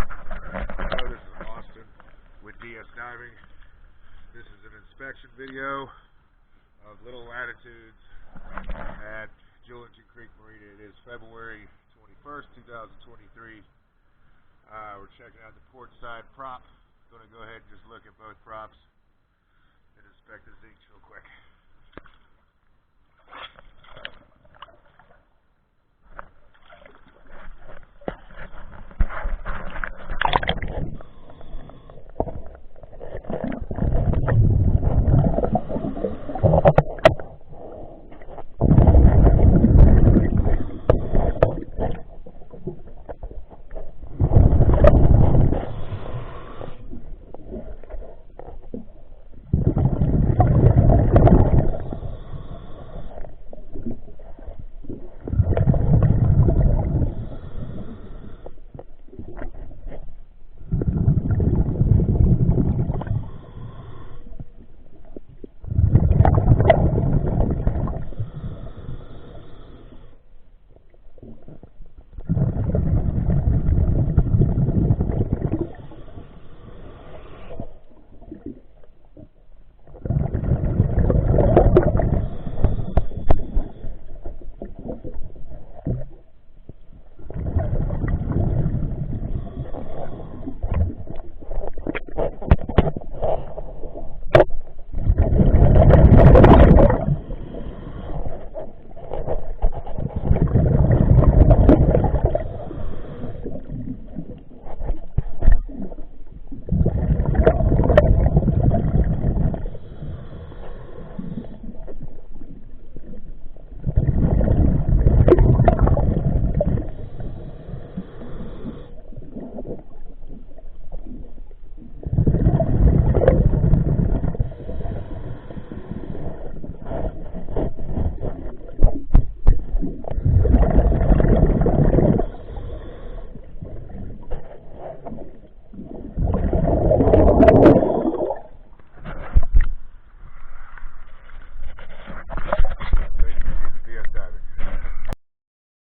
Hello, this is Austin with DS Diving. This is an inspection video of Lil Latitudes at Julington Creek Marina. It is February 21st, 2023. We're checking out the port side prop. Going to go ahead and just look at both props and inspect the zincs real quick.